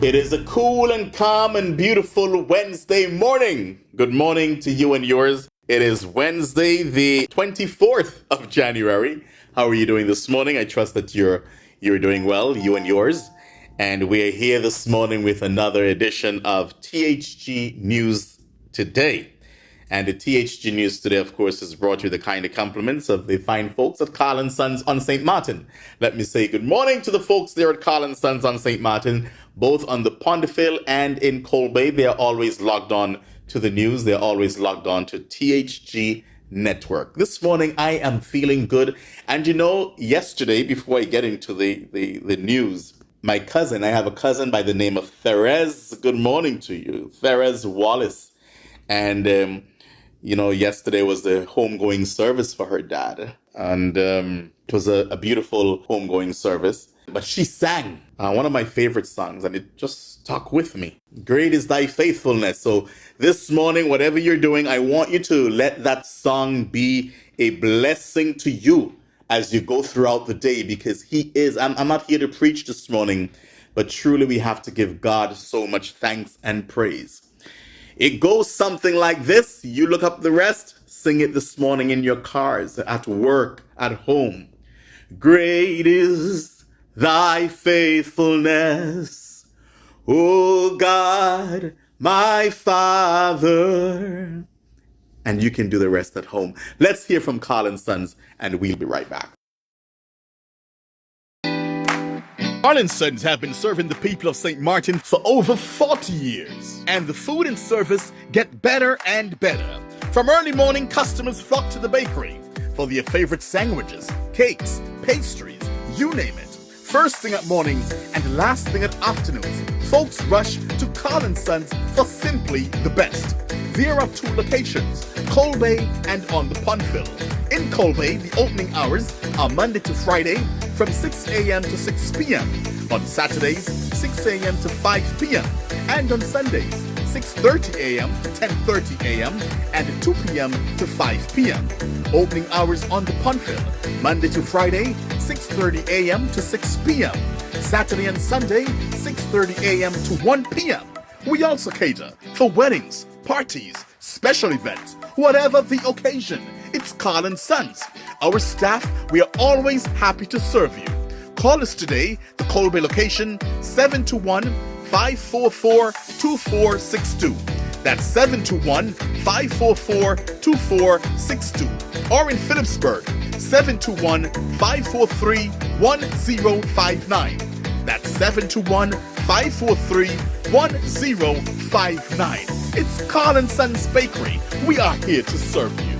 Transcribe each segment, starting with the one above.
It is a cool and calm and beautiful Wednesday morning. Good morning to you and yours. It is Wednesday, the 24th of January. How are you doing this morning? I trust that you're doing well, you and yours. And we are here this morning with another edition of THG News Today. And the THG News Today, of course, is brought to you the kind of compliments of the fine folks at Colin Sons on St. Martin. Let me say good morning to the folks there at Colin Sons on St. Martin, both on the Pondfield and in Colbay. They are always logged on to the news. They're always logged on to THG Network. This morning, I am feeling good. And you know, yesterday, before I get into the news, my cousin, I have a cousin by the name of Therese. Good morning to you, Therese Wallace. And, yesterday was the homegoing service for her dad. And it was a beautiful homegoing service. But she sang one of my favorite songs, and it just stuck with me. Great is thy faithfulness. So this morning, whatever you're doing, I want you to let that song be a blessing to you as you go throughout the day, because he is. I'm not here to preach this morning, but truly we have to give God so much thanks and praise. It goes something like this. You look up the rest, sing it this morning in your cars, at work, at home. Great is thy faithfulness, O God, my Father. And you can do the rest at home. Let's hear from Colin Sons, and we'll be right back. Colin Sons have been serving the people of St. Martin for over 40 years. And the food and service get better and better. From early morning, customers flock to the bakery for their favorite sandwiches, cakes, pastries, you name it. First thing at mornings and last thing at afternoons, folks rush to Colin Sons for simply the best. There are two locations, Colbay and on the Pondfield. In Colbay, the opening hours are Monday to Friday from 6 a.m. to 6 p.m. On Saturdays, 6 a.m. to 5 p.m. And on Sundays, 6:30 a.m. to 10:30 a.m. and 2 p.m. to 5 p.m. Opening hours on the Pondfield, Monday to Friday, 6:30 a.m. to 6 p.m. Saturday and Sunday, 6:30 a.m. to 1 p.m. We also cater for weddings, parties, special events, whatever the occasion. It's Colin Sons. Our staff, we are always happy to serve you. Call us today, the Colbay location, 721-544-2462. That's 721-544-2462. Or in Phillipsburg, 721-543-1059. That's 721-543-1059. It's Colin Sun Bakery. We are here to serve you.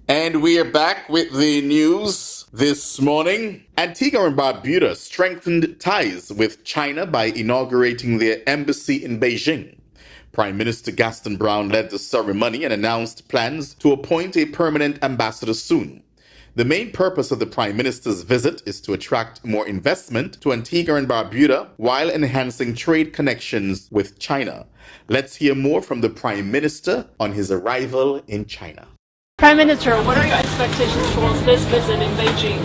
And we are back with the news this morning. Antigua and Barbuda strengthened ties with China by inaugurating their embassy in Beijing. Prime Minister Gaston Browne led the ceremony and announced plans to appoint a permanent ambassador soon. The main purpose of the Prime Minister's visit is to attract more investment to Antigua and Barbuda while enhancing trade connections with China. Let's hear more from the Prime Minister on his arrival in China. Prime Minister, what are your expectations towards this visit in Beijing?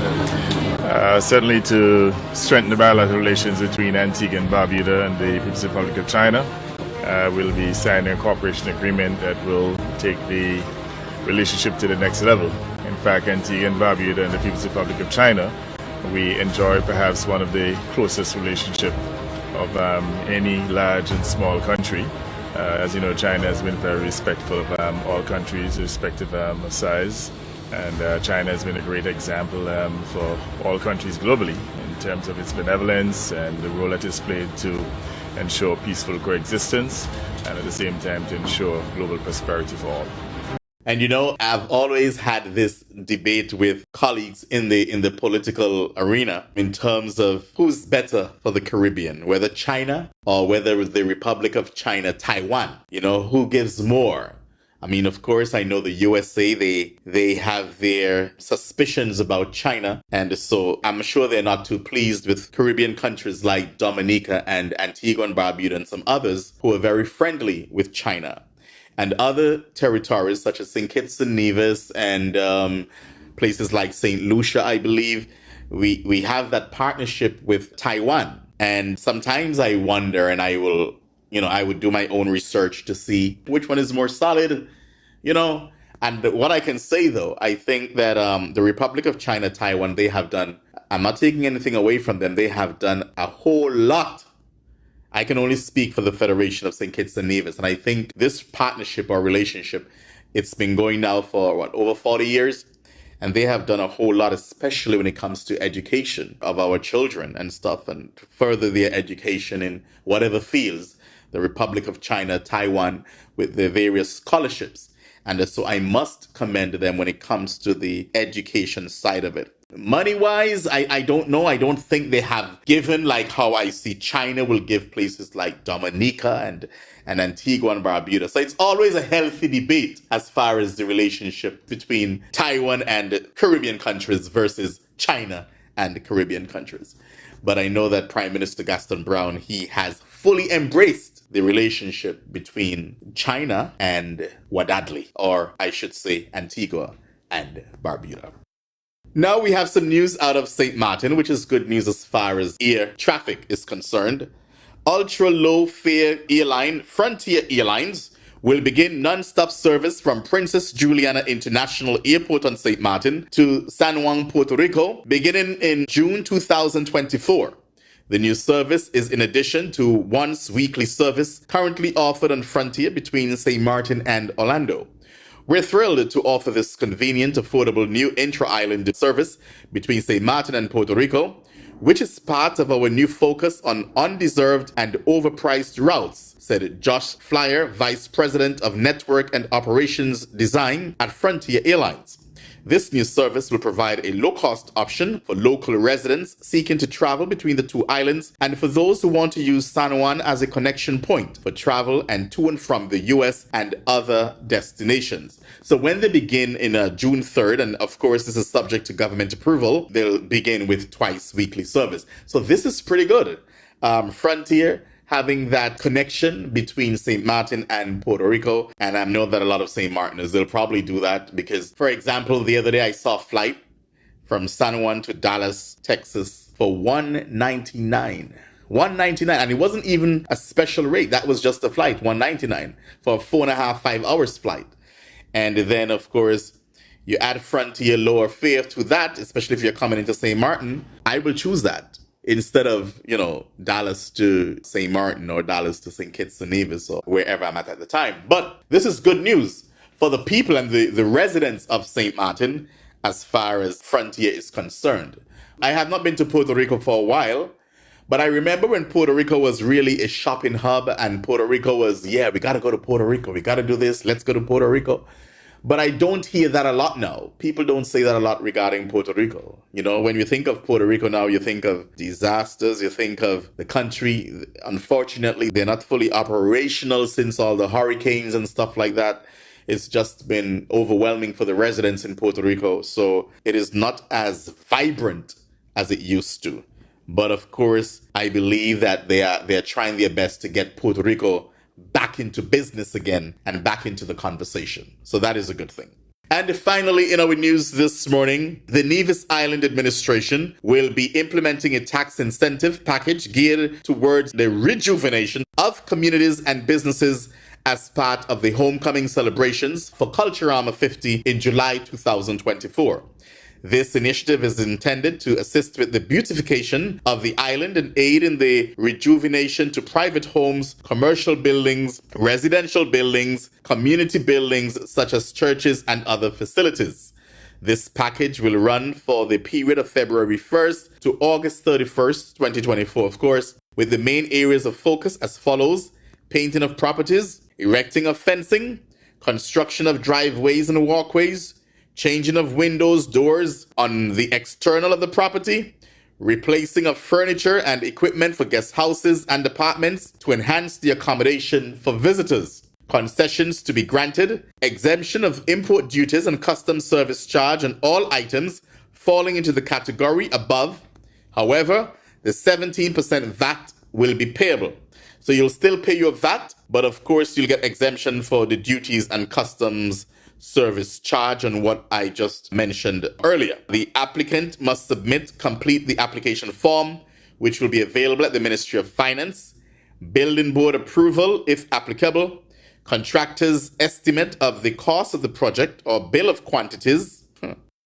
Certainly to strengthen the bilateral relations between Antigua and Barbuda and the People's Republic of China. We'll be signing a cooperation agreement that will take the relationship to the next level. In fact, Antigua and Barbuda and the People's Republic of China, we enjoy perhaps one of the closest relationships of any large and small country. As you know, China has been very respectful of all countries, irrespective of size. And China has been a great example for all countries globally in terms of its benevolence and the role it has played to ensure peaceful coexistence and at the same time to ensure global prosperity for all. And I've always had this debate with colleagues in the political arena in terms of who's better for the Caribbean, whether China or whether the Republic of China, Taiwan, who gives more. I mean, of course, I know the USA, they have their suspicions about China. And so I'm sure they're not too pleased with Caribbean countries like Dominica and Antigua and Barbuda and some others who are very friendly with China. and other territories such as St. Kitts and Nevis and places like St. Lucia, I believe, we have that partnership with Taiwan. And sometimes I wonder, and I would do my own research to see which one is more solid, And what I can say, though, I think that the Republic of China, Taiwan, they have done, I'm not taking anything away from them, they have done a whole lot. I can only speak for the Federation of St. Kitts and Nevis. And I think this partnership or relationship, it's been going now for, over 40 years? And they have done a whole lot, especially when it comes to education of our children and stuff, and to further their education in whatever fields. The Republic of China, Taiwan, with the various scholarships. And so I must commend them when it comes to the education side of it. Money-wise, I don't know. I don't think they have given like how I see China will give places like Dominica and Antigua and Barbuda. So it's always a healthy debate as far as the relationship between Taiwan and Caribbean countries versus China and Caribbean countries. But I know that Prime Minister Gaston Browne, he has fully embraced the relationship between China and Wadadli, or I should say Antigua and Barbuda. Now we have some news out of St. Maarten, which is good news as far as air traffic is concerned. Ultra-low fare airline Frontier Airlines will begin non-stop service from Princess Juliana International Airport on St. Maarten to San Juan, Puerto Rico, beginning in June 2024. The new service is in addition to once weekly service currently offered on Frontier between St. Maarten and Orlando. We're thrilled to offer this convenient, affordable new intra-island service between St. Maarten and Puerto Rico, which is part of our new focus on undeserved and overpriced routes, said Josh Flyer, Vice President of Network and Operations Design at Frontier Airlines. This new service will provide a low-cost option for local residents seeking to travel between the two islands and for those who want to use San Juan as a connection point for travel and to and from the U.S. and other destinations. So when they begin in June 3rd, and of course this is subject to government approval, they'll begin with twice weekly service. So this is pretty good. Frontier having that connection between St. Maarten and Puerto Rico. And I know that a lot of St. Martiners, they'll probably do that because, for example, the other day I saw a flight from San Juan to Dallas, Texas for $199. $199, and it wasn't even a special rate. That was just a flight, $199 for a 4.5, 5 hours flight. And then, of course, you add Frontier lower fare to that, especially if you're coming into St. Maarten. I will choose that instead of, Dallas to St. Maarten or Dallas to St. Kitts and Nevis or wherever I'm at the time. But this is good news for the people and the residents of St. Maarten as far as Frontier is concerned. I have not been to Puerto Rico for a while, but I remember when Puerto Rico was really a shopping hub and Puerto Rico was, we got to go to Puerto Rico. We got to do this. Let's go to Puerto Rico. But I don't hear that a lot now. People don't say that a lot regarding Puerto Rico. When you think of Puerto Rico now, you think of disasters, you think of the country. Unfortunately, they're not fully operational since all the hurricanes and stuff like that. It's just been overwhelming for the residents in Puerto Rico. So it is not as vibrant as it used to. But of course, I believe that they're trying their best to get Puerto Rico back into business again and back into the conversation. So that is a good thing. And finally, in our news this morning, the Nevis Island Administration will be implementing a tax incentive package geared towards the rejuvenation of communities and businesses as part of the homecoming celebrations for Culturama 50 in July 2024. This initiative is intended to assist with the beautification of the island and aid in the rejuvenation to private homes, commercial buildings, residential buildings, community buildings such as churches and other facilities. This package will run for the period of February 1st to August 31st, 2024, of course, with the main areas of focus as follows: painting of properties, erecting of fencing, construction of driveways and walkways, changing of windows, doors on the external of the property, replacing of furniture and equipment for guest houses and apartments to enhance the accommodation for visitors, concessions to be granted, exemption of import duties and customs service charge on all items falling into the category above. However, the 17% VAT will be payable. So you'll still pay your VAT, but of course you'll get exemption for the duties and customs service charge and what I just mentioned earlier. The applicant must complete the application form, which will be available at the Ministry of Finance, Building Board approval if applicable, contractor's estimate of the cost of the project or bill of quantities,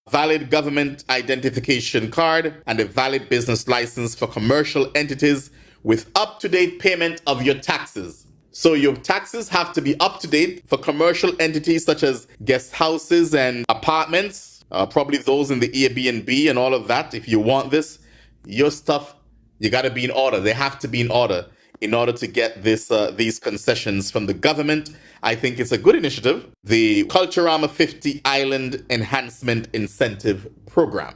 valid government identification card, and a valid business license for commercial entities with up-to-date payment of your taxes. So your taxes have to be up to date for commercial entities such as guest houses and apartments, probably those in the Airbnb and all of that. If you want this, your stuff, you got to be in order. They have to be in order to get these concessions from the government. I think it's a good initiative. The Culturama 50 Island Enhancement Incentive Program.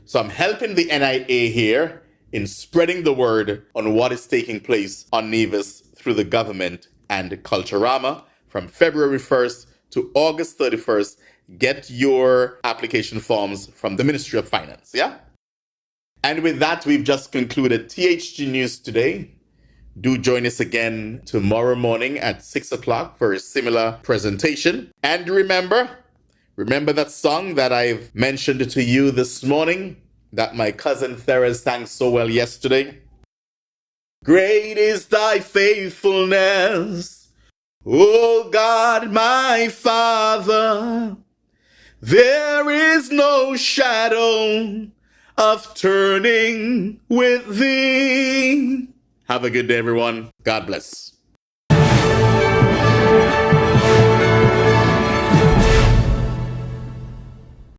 So I'm helping the NIA here in spreading the word on what is taking place on Nevis through the government and Culturama from February 1st to August 31st. Get your application forms from the Ministry of Finance, yeah? And with that, we've just concluded THG News today. Do join us again tomorrow morning at 6 o'clock for a similar presentation. And remember that song that I've mentioned to you this morning that my cousin Thera sang so well yesterday? Great is thy faithfulness, O God my Father. There is no shadow of turning with thee. Have a good day, everyone. God bless.